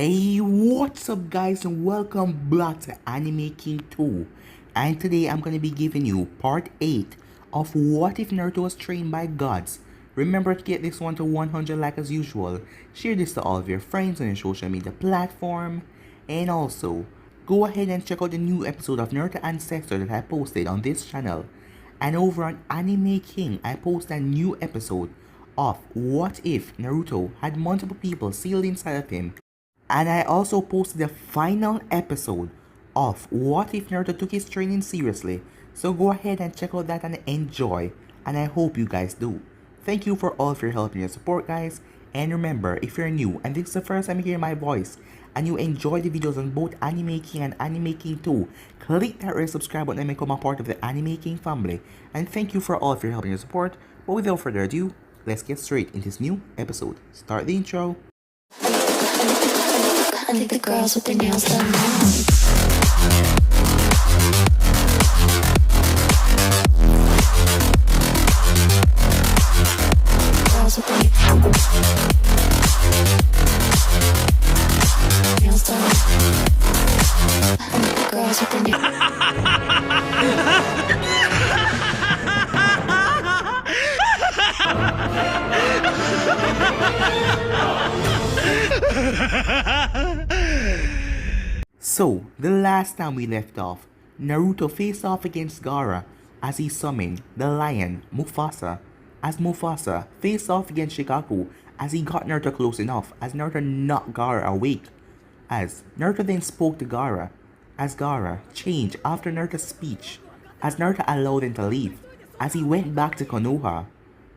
Hey, what's up guys and welcome back to Anime King 2. And today I'm going to be giving you part 8 of What If Naruto Was Trained by Gods. Remember to get this one to 100 like as usual. Share this to all of your friends on your social media platform. And also, go ahead and check out the new episode of Naruto Ancestor that I posted on this channel. And over on Anime King, I posted a new episode of What If Naruto had multiple people sealed inside of him. And I also posted the final episode of What If Naruto Took His Training Seriously. So go ahead and check out that and enjoy. And I hope you guys do. Thank you for all of your help and your support guys. And remember, if you're new and this is the first time you hear my voice and you enjoy the videos on both Anime King and Anime King 2, click that red subscribe button and become a part of the Anime King family. And thank you for all of your help and your support. But without further ado, let's get straight into this new episode. Start the intro. I think the girls with their nails done now. Girls with their nails done. I think the girls with their So, the last time we left off, Naruto faced off against Gaara as he summoned the lion Mufasa, as Mufasa faced off against Shikaku as he got Naruto close enough as Naruto knocked Gaara awake, as Naruto then spoke to Gaara, as Gaara changed after Naruto's speech, as Naruto allowed him to leave, as he went back to Konoha.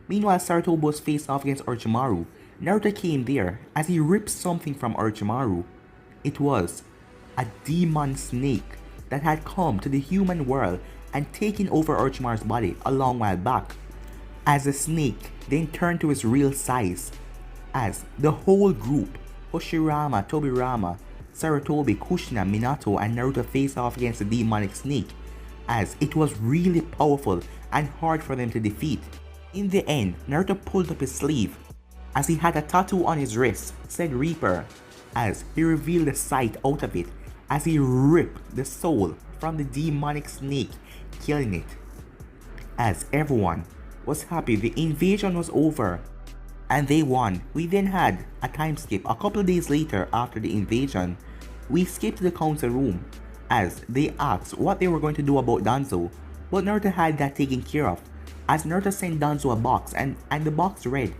Meanwhile, Sarutobi was faced off against Orochimaru. Naruto came there as he ripped something from Orochimaru. It was a demon snake that had come to the human world and taken over Orochimaru's body a long while back, as the snake then turned to its real size, as the whole group, Hoshirama, Tobirama, Sarutobi, Kushina, Minato and Naruto faced off against the demonic snake, as it was really powerful and hard for them to defeat. In the end, Naruto pulled up his sleeve, as he had a tattoo on his wrist, said Reaper, as he revealed the sight out of it, as he ripped the soul from the demonic snake, killing it. As everyone was happy the invasion was over, and they won. We then had a time skip. A couple of days later after the invasion, we skipped to the council room, as they asked what they were going to do about Danzo, but Naruto had that taken care of, as Naruto sent Danzo a box and the box read,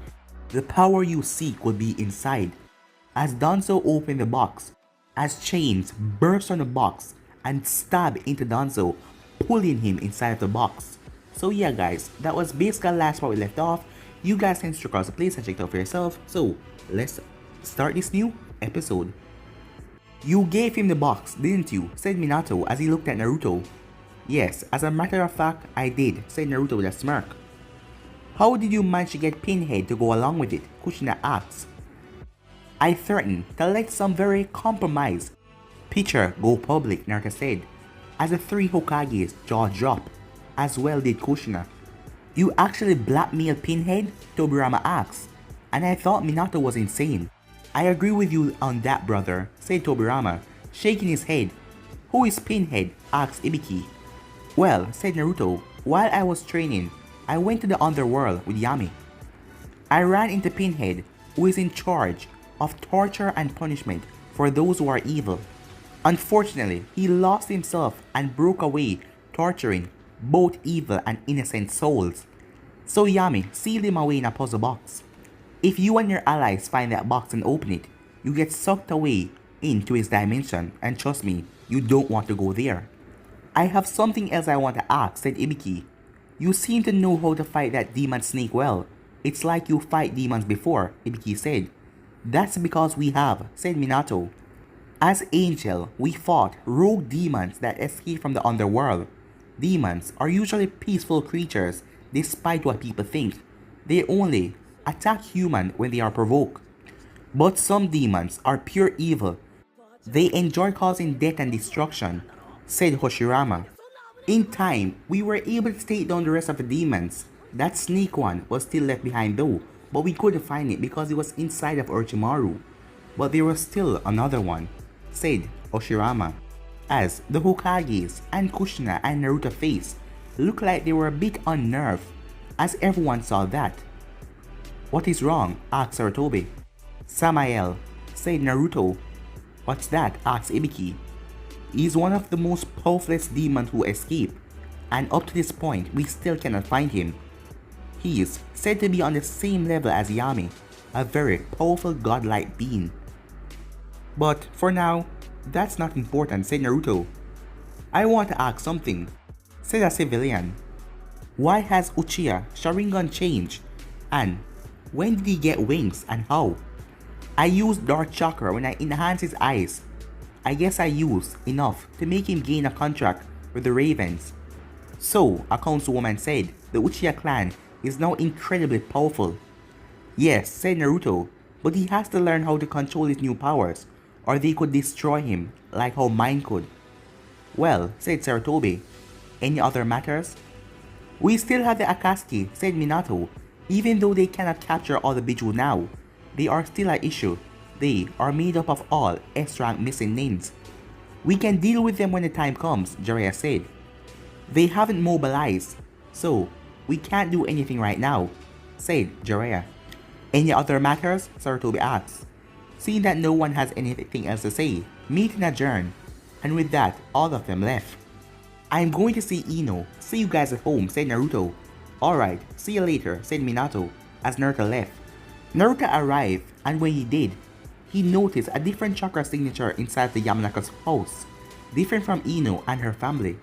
"The power you seek will be inside." As Danzo opened the box, as chains burst on the box and stabbed into Danzo, pulling him inside of the box. So yeah guys, that was basically the last part we left off. You guys can check out the place and check it out for yourself. So let's start this new episode. "You gave him the box, didn't you?" said Minato as he looked at Naruto. "Yes, as a matter of fact, I did," said Naruto with a smirk. "How did you manage to get Pinhead to go along with it?" Kushina asked. "I threatened to let some very compromised picture go public," Naruto said, as the three Hokage's jaw dropped, as well did Kushina. "You actually blackmailed Pinhead?" Tobirama asked, "and I thought Minato was insane." "I agree with you on that, brother," said Tobirama, shaking his head. "Who is Pinhead?" asked Ibiki. "Well," said Naruto, "while I was training, I went to the underworld with Yami. I ran into Pinhead, who is in charge of torture and punishment for those who are evil. Unfortunately, he lost himself and broke away, torturing both evil and innocent souls. So Yami sealed him away in a puzzle box. If you and your allies find that box and open it, you get sucked away into his dimension, and trust me, you don't want to go there." "I have something else I want to ask," said Ibiki. "You seem to know how to fight that demon snake well. It's like you fight demons before," Ibiki said. "That's because we have," said Minato. "As Angel, we fought rogue demons that escaped from the underworld. Demons are usually peaceful creatures despite what people think. They only attack humans when they are provoked. But some demons are pure evil. They enjoy causing death and destruction," said Hoshirama. "In time, we were able to take down the rest of the demons. That snake one was still left behind though, but we couldn't find it because it was inside of Orochimaru. But there was still another one, said Oshirama, as the Hokages and Kushina and Naruto face looked like they were a bit unnerved as everyone saw that. What is wrong? Asked Sarutobi. Samael, said Naruto. What's that? Asked Ibiki. He's one of the most powerful demons who escaped, and up to this point we still cannot find him. He is said to be on the same level as Yami, a very powerful godlike being. But for now, that's not important, said Naruto. I want to ask something, said a civilian. Why has Uchiha Sharingan changed? And when did he get wings and how? I used Dark Chakra when I enhanced his eyes. I guess I used enough to make him gain a contract with the Ravens. So, a councilwoman said, the Uchiha clan is now incredibly powerful. Yes, said Naruto, but he has to learn how to control his new powers, or they could destroy him, like how mine could. Well, said Sarutobi, any other matters? We still have the Akatsuki, said Minato. Even though they cannot capture all the Biju now, they are still an issue. They are made up of all S-rank missing names. We can deal with them when the time comes, Jiraiya said. They haven't mobilized, so we can't do anything right now, said Jiraiya. Any other matters? Sarutobi asked. Seeing that no one has anything else to say, meeting adjourned, and with that, all of them left. I'm going to see Ino. See you guys at home, said Naruto. Alright, see you later, said Minato, as Naruto left. Naruto arrived, and when he did, he noticed a different chakra signature inside the Yamanaka's house, different from Ino and her family.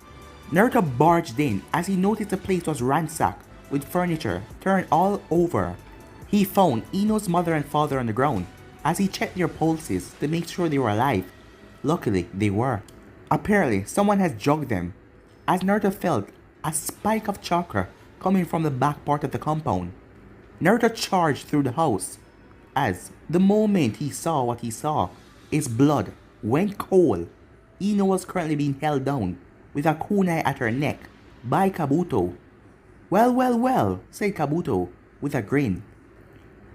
Naruto barged in as he noticed the place was ransacked with furniture turned all over. He found Ino's mother and father on the ground as he checked their pulses to make sure they were alive. Luckily, they were. Apparently, someone has drugged them, as Naruto felt a spike of chakra coming from the back part of the compound. Naruto charged through the house, as the moment he saw what he saw, his blood went cold. Ino was currently being held down with a kunai at her neck by Kabuto. Well, well, well, said Kabuto with a grin.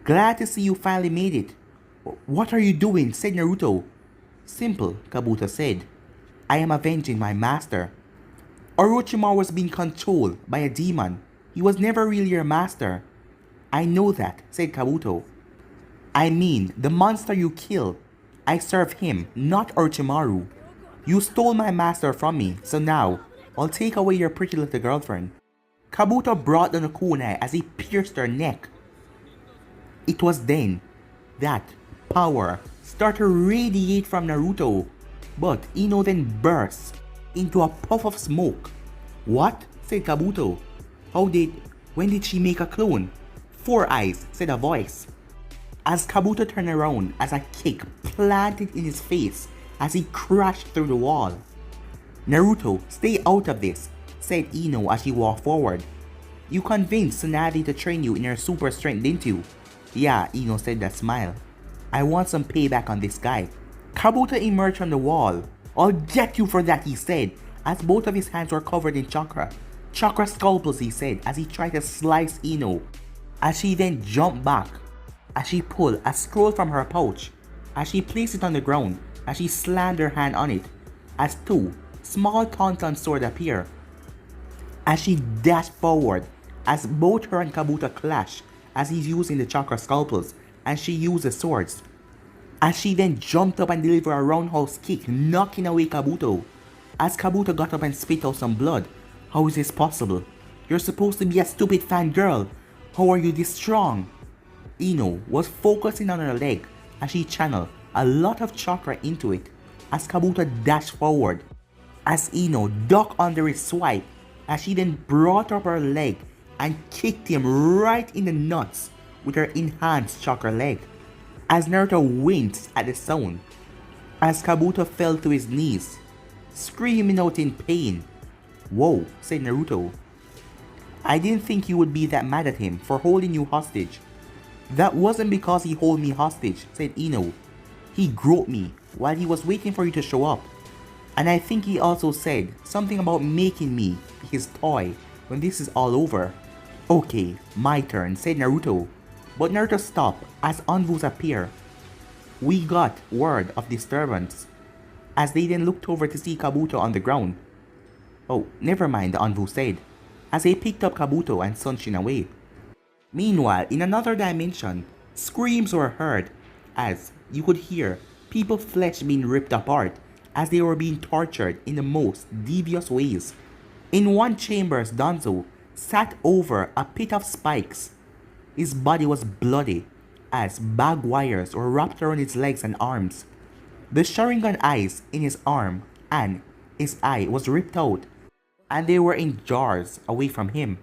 Glad to see you finally made it. What are you doing? Said Naruto. Simple, Kabuto said. I am avenging my master. Orochimaru was being controlled by a demon. He was never really your master. I know that, said Kabuto. I mean, the monster you killed. I serve him, not Orochimaru. You stole my master from me, so now, I'll take away your pretty little girlfriend. Kabuto brought down a kunai as he pierced her neck. It was then that power started to radiate from Naruto, but Ino then burst into a puff of smoke. What? Said Kabuto. When did she make a clone? Four Eyes, said a voice. As Kabuto turned around as a kick planted in his face as he crashed through the wall. Naruto, stay out of this, said Ino as she walked forward. You convinced Tsunade to train you in her super strength, didn't you? Yeah, Ino said with a smile. I want some payback on this guy. Kabuto emerged from the wall. I'll get you for that, he said, as both of his hands were covered in chakra. Chakra scalpels, he said, as he tried to slice Ino. As she then jumped back, as she pulled a scroll from her pouch, as she placed it on the ground, as she slammed her hand on it, as two small tauntaun swords appear. As she dashed forward, as both her and Kabuto clashed, as he's using the chakra scalpels, and she used the swords. As she then jumped up and delivered a roundhouse kick, knocking away Kabuto. As Kabuto got up and spit out some blood. How is this possible? You're supposed to be a stupid fangirl. How are you this strong? Ino was focusing on her leg as she channeled a lot of chakra into it as Kabuto dashed forward. As Ino ducked under his swipe, as she then brought up her leg and kicked him right in the nuts with her enhanced chakra leg. As Naruto winced at the sound, as Kabuto fell to his knees, screaming out in pain. Whoa, said Naruto. I didn't think you would be that mad at him for holding you hostage. That wasn't because he held me hostage, said Ino. He groped me while he was waiting for you to show up. And I think he also said something about making me his toy when this is all over. Okay, my turn, said Naruto. But Naruto stopped as envoys appear. We got word of disturbance, as they then looked over to see Kabuto on the ground. Oh, never mind, the envoy said, as they picked up Kabuto and Sunshin away. Meanwhile, in another dimension, screams were heard, as you could hear people's flesh being ripped apart as they were being tortured in the most devious ways. In one chamber, Danzo sat over a pit of spikes. His body was bloody, as bag wires were wrapped around his legs and arms. The Sharingan eyes in his arm and his eye was ripped out, and they were in jars away from him,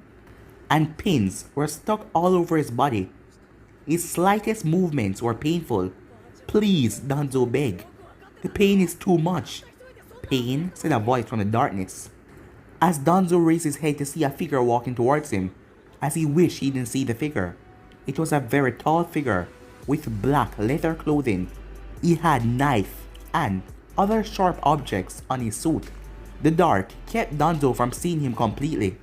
and pins were stuck all over his body. His slightest movements were painful. Please, Danzo begged. The pain is too much. Pain, said a voice from the darkness, as Danzo raised his head to see a figure walking towards him, as he wished he didn't see the figure. It was a very tall figure with black leather clothing. He had knife and other sharp objects on his suit. The dark kept Danzo from seeing him completely.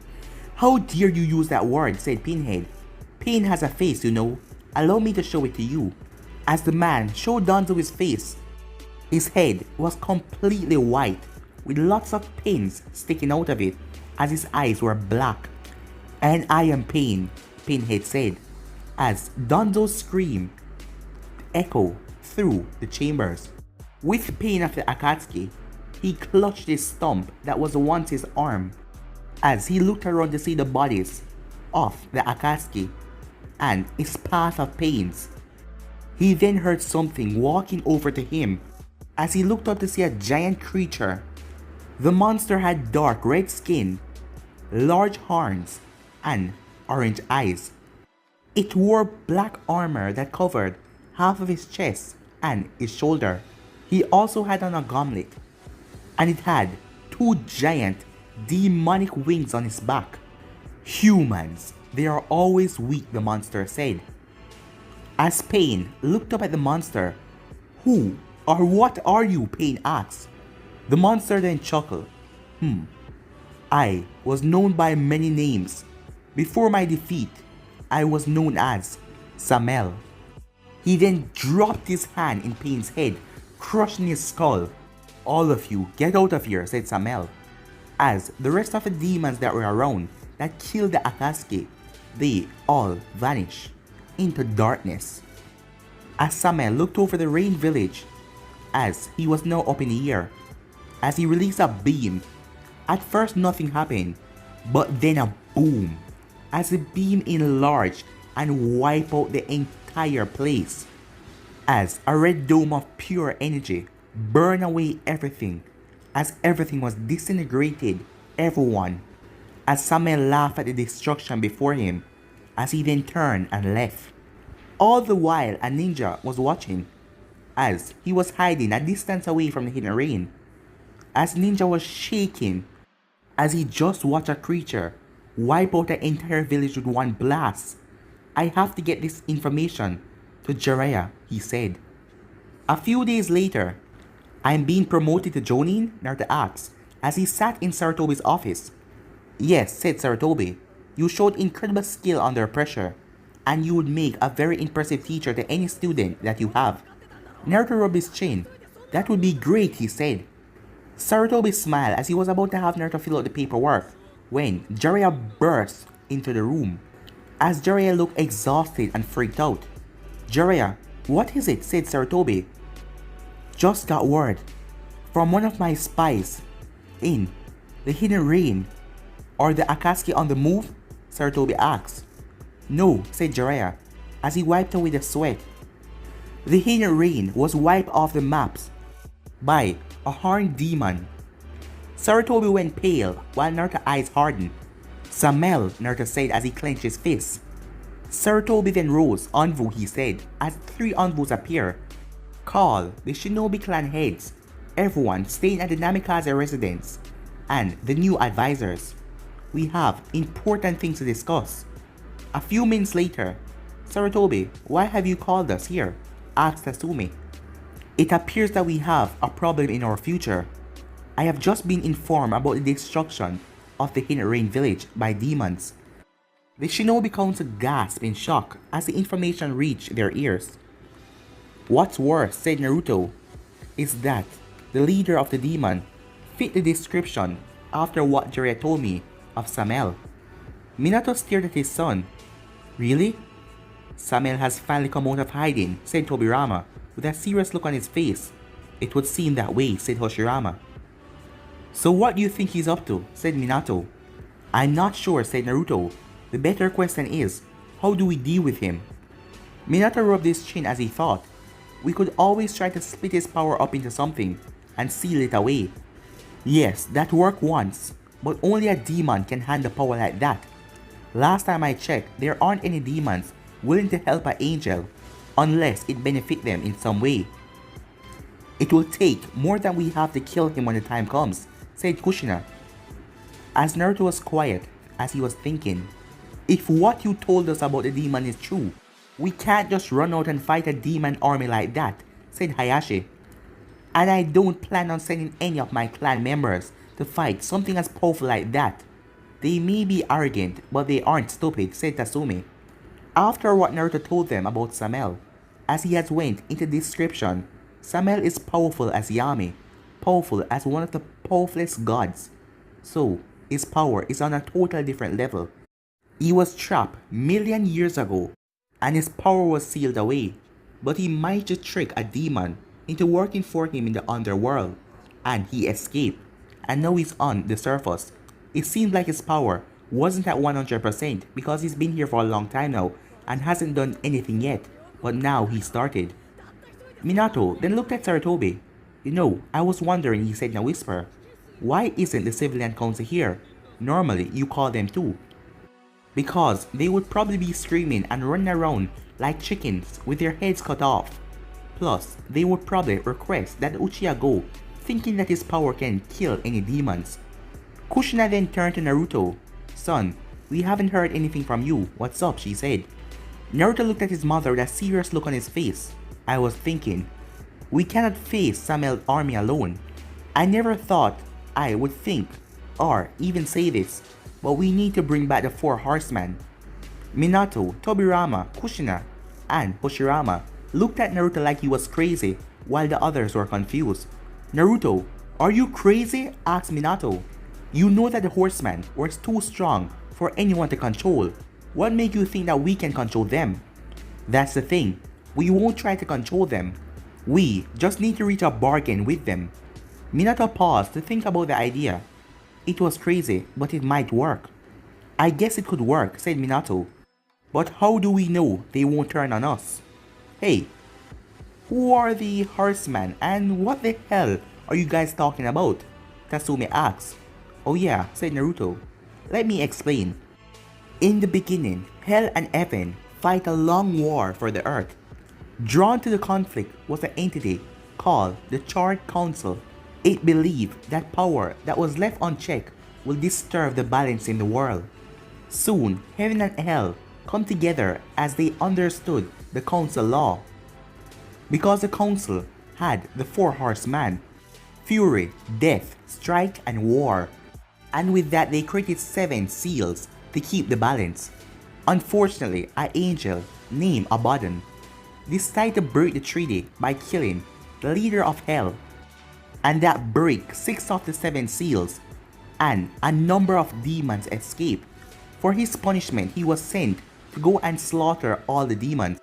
How dare you use that word, said Pinhead. Pain has a face, you know. Allow me to show it to you. As the man showed Danzo his face, his head was completely white, with lots of pins sticking out of it, as his eyes were black. And I am Pain, Pinhead said, as Danzo's scream echoed through the chambers. With pain of the Akatsuki, he clutched his stump that was once his arm, as he looked around to see the bodies of the Akatsuki and his path of pains. He then heard something walking over to him, as he looked up to see a giant creature. The monster had dark red skin, large horns, and orange eyes. It wore black armor that covered half of his chest and his shoulder. He also had on a gauntlet, and it had two giant demonic wings on his back. Humans, they are always weak, the monster said. As Pain looked up at the monster, who or what are you? Pain asked. The monster then chuckled. I was known by many names. Before my defeat, I was known as Samael. He then dropped his hand in Pain's head, crushing his skull. All of you, get out of here, said Samael. As the rest of the demons that were around that killed the Akatsuki, they all vanished into darkness. As Samael looked over the Rain Village, as he was now up in the air, as he released a beam, at first nothing happened, but then a boom, as the beam enlarged and wiped out the entire place, as a red dome of pure energy burned away everything, as everything was disintegrated, everyone, as Samael laughed at the destruction before him, as he then turned and left. All the while a ninja was watching, as he was hiding a distance away from the hidden rain, as Ninja was shaking, as he just watched a creature wipe out the entire village with one blast. I have to get this information to Jiraiya, he said. A few days later, I am being promoted to Jonin, Naruto asked, as he sat in Sarutobi's office. Yes, said Sarutobi, you showed incredible skill under pressure, and you would make a very impressive teacher to any student that you have. Naruto rubbed his chin. That would be great, he said. Sarutobi smiled as he was about to have Naruto fill out the paperwork, when Jiraiya burst into the room. As Jiraiya looked exhausted and freaked out. Jiraiya, what is it? Said Sarutobi. Just got word from one of my spies in the Hidden Rain. Are the Akatsuki on the move? Sarutobi asked. No, said Jiraiya, as he wiped away the sweat. The Hidden Rain was wiped off the maps by a horned demon. Sarutobi went pale while Naruto's eyes hardened. Samael, Naruto said as he clenched his fist. Sarutobi then rose. Envoy, he said, as 3 envoys appeared. Call the Shinobi clan heads, everyone staying at the Namikaze residence, and the new advisors. We have important things to discuss. A few minutes later, Sarutobi, why have you called us here? Asked Tasumi. It appears that we have a problem in our future. I have just been informed about the destruction of the Hidden Rain village by demons. The Shinobi Council gasped in shock as the information reached their ears. What's worse, said Naruto, is that the leader of the demon fit the description after what Jiraiya told me of Samael. Minato stared at his son. Really? Samael has finally come out of hiding, said Tobirama, with a serious look on his face. It would seem that way, said Hoshirama. So what do you think he's up to? Said Minato. I'm not sure, said Naruto. The better question is, how do we deal with him? Minato rubbed his chin as he thought. We could always try to split his power up into something and seal it away. Yes, that worked once, but only a demon can handle power like that. Last time I checked, there aren't any demons willing to help an angel unless it benefits them in some way. It will take more than we have to kill him when the time comes, said Kushina. As Naruto was quiet, as he was thinking, if what you told us about the demon is true, we can't just run out and fight a demon army like that, said Hayashi. And I don't plan on sending any of my clan members to fight something as powerful like that. They may be arrogant, but they aren't stupid, said Tasumi. After what Naruto told them about Samael, as he has went into description, Samael is powerful as Yami, powerful as one of the powerfulest gods. So, his power is on a totally different level. He was trapped million years ago, and his power was sealed away, but he might just trick a demon into working for him in the underworld, and he escaped, and now he's on the surface. It seems like his power wasn't at 100% because he's been here for a long time now and hasn't done anything yet, but now he started. Minato then looked at Sarutobi. You know, I was wondering, he said in a whisper, why isn't the civilian council here? Normally you call them too. Because they would probably be screaming and running around like chickens with their heads cut off. Plus, they would probably request that Uchiha go, thinking that his power can kill any demons. Kushina then turned to Naruto. Son, we haven't heard anything from you. What's up? She said. Naruto looked at his mother with a serious look on his face. I was thinking, we cannot face Samael's army alone. I never thought I would think or even say this, but we need to bring back the 4 horsemen. Minato, Tobirama, Kushina, and Hoshirama looked at Naruto like he was crazy while the others were confused. Naruto, are you crazy? Asked Minato. You know that the horsemen were too strong for anyone to control. What makes you think that we can control them? That's the thing. We won't try to control them. We just need to reach a bargain with them. Minato paused to think about the idea. It was crazy, but it might work. I guess it could work, said Minato. But how do we know they won't turn on us? Hey, who are the horsemen and what the hell are you guys talking about? Tasumi asked. Oh yeah, said Naruto. Let me explain. In the beginning, Hell and Heaven fight a long war for the earth. Drawn to the conflict was an entity called the Charred Council. It believed that power that was left unchecked will disturb the balance in the world. Soon, Heaven and Hell come together as they understood the council law. Because the council had the 4 horsemen, Fury, Death, Strike, and War. And with that they created 7 seals to keep the balance. Unfortunately, an angel named Abaddon decided to break the treaty by killing the leader of Hell. And that broke 6 of the 7 seals, and a number of demons escaped. For his punishment, he was sent to go and slaughter all the demons.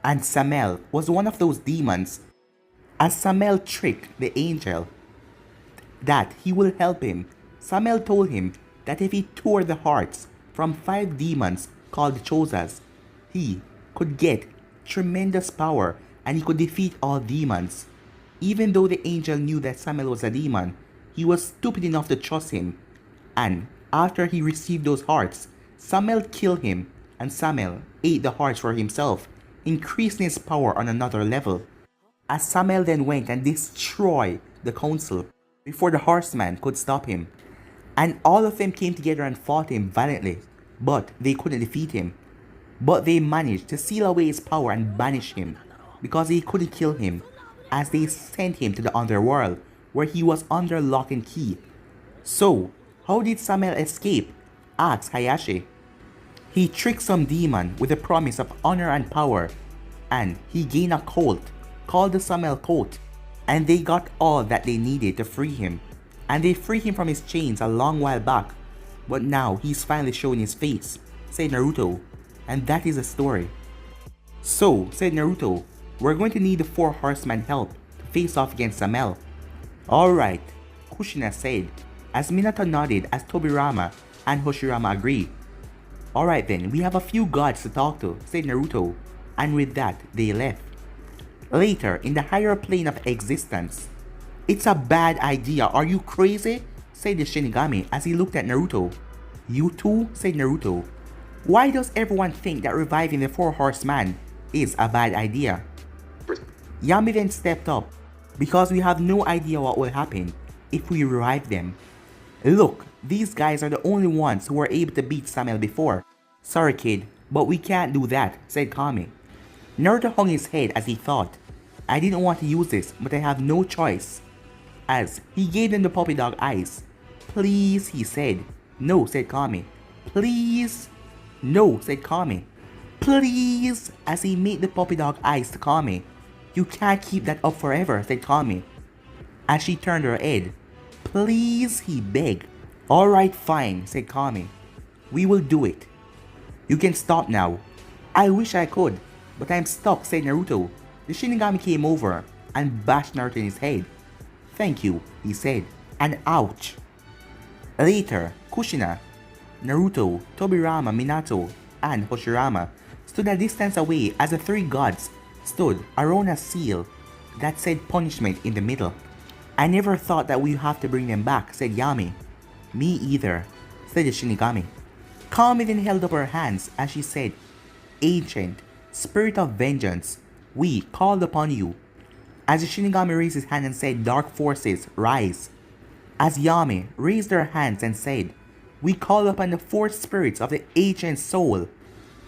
And Samael was one of those demons. As Samael tricked the angel that he will help him, Samael told him that if he tore the hearts from 5 demons called the Chozas, he could get tremendous power and he could defeat all demons. Even though the angel knew that Samael was a demon, he was stupid enough to trust him. And after he received those hearts, Samael killed him, and Samael ate the hearts for himself, increasing his power on another level. As Samael then went and destroyed the council before the horseman could stop him. And all of them came together and fought him violently, but they couldn't defeat him. But they managed to seal away his power and banish him, because they couldn't kill him, as they sent him to the underworld, where he was under lock and key. So, how did Samael escape? Asked Hayashi. He tricked some demon with the promise of honor and power, and he gained a cult called the Samael coat, and they got all that they needed to free him. And they freed him from his chains a long while back, but now he's finally showing his face, said Naruto, and that is the story. So, said Naruto, we're going to need the 4 horsemen help to face off against Samael. Alright, Kushina said, as Minato nodded as Tobirama and Hoshirama agreed. Alright then, we have a few gods to talk to, said Naruto, and with that, they left. Later, in the higher plane of existence, it's a bad idea, are you crazy? Said the Shinigami as he looked at Naruto. You too? Said Naruto. Why does everyone think that reviving the 4 horsemen is a bad idea? Yami then stepped up, because we have no idea what will happen if we revive them. Look, these guys are the only ones who were able to beat Samael before. Sorry kid, but we can't do that, said Kami. Naruto hung his head as he thought, I didn't want to use this, but I have no choice. As he gave them the puppy dog eyes. Please, he said. No, said Kami. Please. No, said Kami. Please, as he made the puppy dog eyes to Kami. You can't keep that up forever, said Kami. As she turned her head. Please, he begged. Alright, fine, said Kami. We will do it. You can stop now. I wish I could, but I'm stuck, said Naruto. The Shinigami came over and bashed Naruto in his head. Thank you, he said, and ouch. Later, Kushina, Naruto, Tobirama, Minato, and Hoshirama stood a distance away as the 3 gods stood around a seal that said punishment in the middle. I never thought that we'd have to bring them back, said Yami. Me either, said the Shinigami. Kami then held up her hands as she said, Ancient, Spirit of Vengeance, we called upon you. As the Shinigami raised his hand and said, Dark forces, rise. As Yami raised her hands and said, We call upon the 4 spirits of the ancient soul.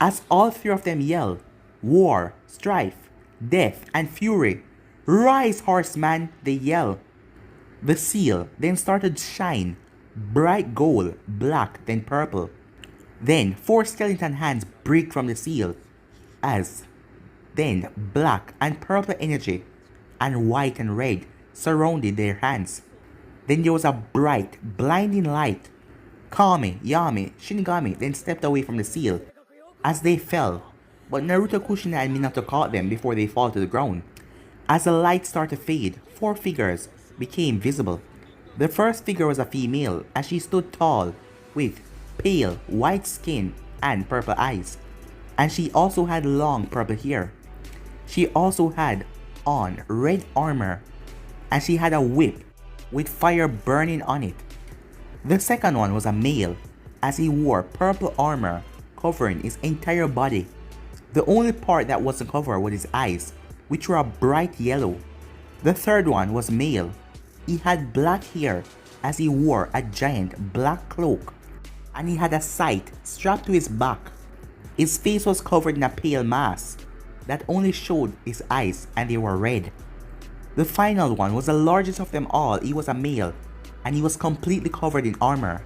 As all 3 of them yelled, War, strife, death, and fury. Rise, horseman, they yelled. The seal then started to shine, bright gold, black, then purple. Then 4 skeleton hands break from the seal, as then black and purple energy and white and red surrounded their hands. Then there was a bright, blinding light. Kami, Yami, Shinigami then stepped away from the seal as they fell, but Naruto, Kushina, and Minato caught them before they fall to the ground. As the light started to fade, 4 figures became visible. The first figure was a female as she stood tall with pale white skin and purple eyes, and she also had long purple hair. She also had on red armor, and she had a whip with fire burning on it. The second one was a male as he wore purple armor covering his entire body. The only part that wasn't covered was his eyes, which were a bright yellow. The third one was male. He had black hair as he wore a giant black cloak, and he had a scythe strapped to his back. His face was covered in a pale mask that only showed his eyes, and they were red. The final one was the largest of them all. He was a male, and he was completely covered in armor.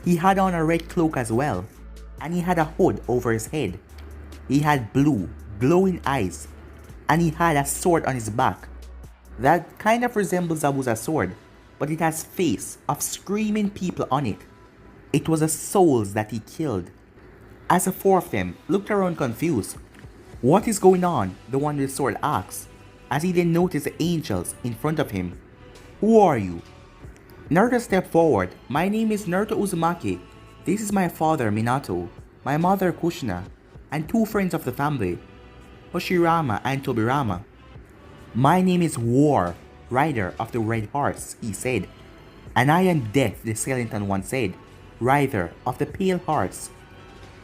He had on a red cloak as well, and he had a hood over his head. He had blue, glowing eyes, and he had a sword on his back that kind of resembles Zabuza's sword, but it has face of screaming people on it. It was the souls that he killed. As the 4 of them looked around confused. What is going on? The one with the sword asked, as he then noticed the angels in front of him. Who are you? Naruto stepped forward. My name is Naruto Uzumaki. This is my father Minato, my mother Kushina, and 2 friends of the family, Hoshirama and Tobirama. My name is War, rider of the red horse, he said. And I am Death, the skeleton one said, rider of the pale horse.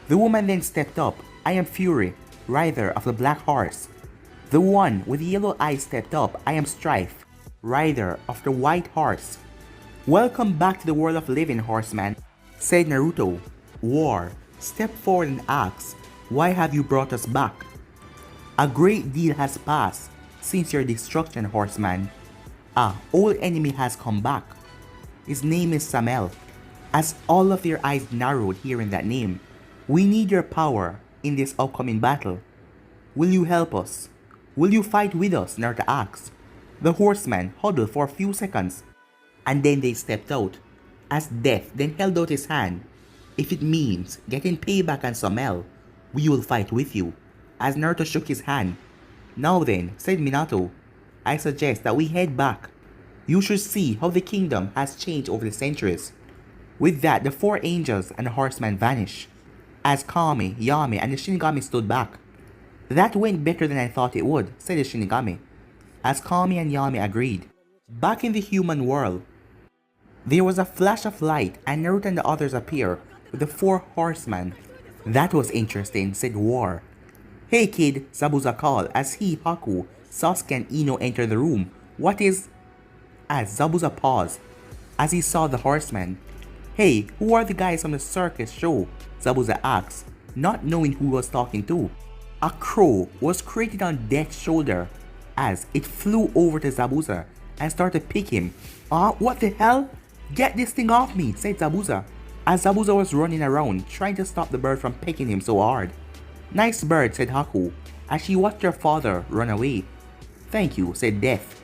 The woman then stepped up. I am Fury, rider of the black horse. The one with the yellow eyes stepped up. I am Strife, rider of the white horse. Welcome back to the world of living, horseman, said Naruto. War stepped forward and asked, Why have you brought us back? A great deal has passed since your destruction, horseman. Our old enemy has come back. His name is Samael. As all of their eyes narrowed hearing that name, we need your power in this upcoming battle. Will you help us? Will you fight with us? Naruto asked. The horsemen huddled for a few seconds, and then they stepped out, as Death then held out his hand. If it means getting payback on Samael, we will fight with you, as Naruto shook his hand. Now then, said Minato, I suggest that we head back. You should see how the kingdom has changed over the centuries. With that, the four angels and the horsemen vanished, as Kami, Yami, and the Shinigami stood back. That went better than I thought it would, said the Shinigami, as Kami and Yami agreed. Back in the human world, there was a flash of light and Naruto and the others appear with the four horsemen. That was interesting, said War. Hey kid, Zabuza called as he, Haku, Sasuke and Ino enter the room. What is... As Zabuza paused, as he saw the horsemen. Hey, who are the guys from the circus show? Zabuza asked, not knowing who he was talking to. A crow was created on Death's shoulder as it flew over to Zabuza and started to pick him. What the hell? Get this thing off me, said Zabuza, as Zabuza was running around trying to stop the bird from pecking him so hard. Nice bird, said Haku, as she watched her father run away. Thank you, said Death.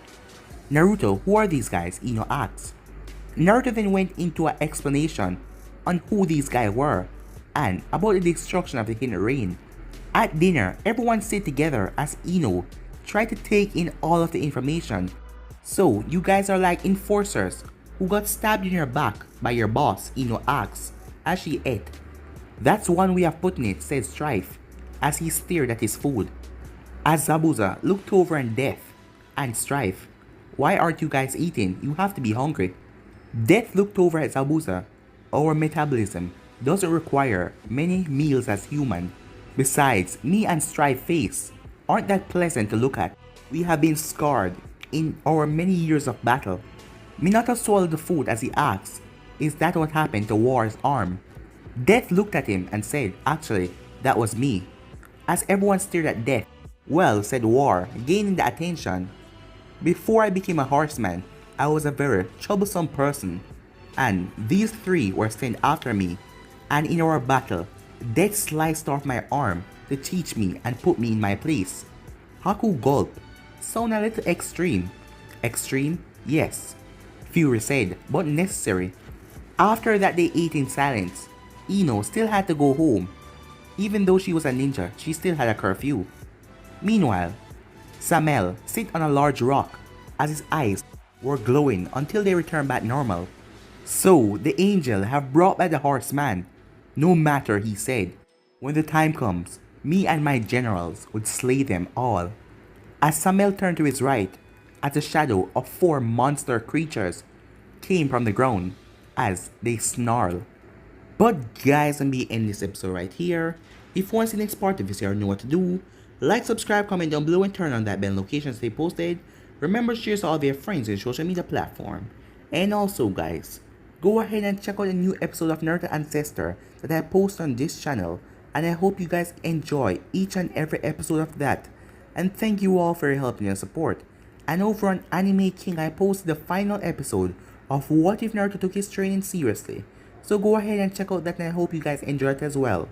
Naruto, who are these guys? Ino asked. Naruto then went into an explanation on who these guys were and about the destruction of the Hidden Rain. At dinner, everyone sat together as Ino tried to take in all of the information. So, you guys are like enforcers who got stabbed in your back by your boss, Ino asked as she ate. That's one way of putting it, said Strife as he stared at his food. As Zabuza looked over at Death and Strife, why aren't you guys eating? You have to be hungry. Death looked over at Zabuza. Our metabolism doesn't require many meals as human. Besides, me and Strife face aren't that pleasant to look at. We have been scarred in our many years of battle. Minato swallowed the food as he asked, is that what happened to War's arm? Death looked at him and said, actually, that was me. As everyone stared at Death, well, said War, gaining the attention. Before I became a horseman, I was a very troublesome person, and these three were sent after me, and in our battle, Death sliced off my arm to teach me and put me in my place. Haku gulped. Sound a little extreme. Extreme? Yes. Fury said, but necessary. After that they ate in silence. Ino still had to go home. Even though she was a ninja, she still had a curfew. Meanwhile, Samael sat on a large rock as his eyes were glowing until they returned back normal. So, the angel have brought back the horseman. No matter, he said. When the time comes, me and my generals would slay them all. As Samael turned to his right, as a shadow of four monster creatures came from the ground as they snarl. But guys, I'm be ending this episode right here. If you want to see the next part of this, you know what to do. Like, subscribe, comment down below, and turn on that bell notification to stay posted. Remember to share to all of your friends in social media platform. And also guys, go ahead and check out a new episode of Naruto Ancestor that I post on this channel, and I hope you guys enjoy each and every episode of that. And thank you all for your help and your support. And over on Anime King, I posted the final episode of What If Naruto Took His Training Seriously. So go ahead and check out that, and I hope you guys enjoy it as well.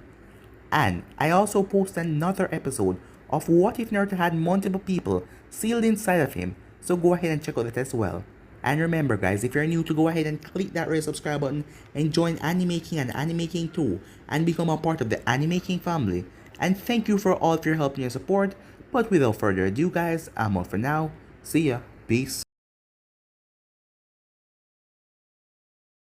And I also posted another episode of What If Naruto had multiple people sealed inside of him. So go ahead and check out that as well. And remember guys, if you're new, to go ahead and click that red subscribe button and join Anime King and Anime King 2 and become a part of the Anime King family. And thank you for all of your help and your support. But without further ado guys, I'm out for now. See ya. Peace.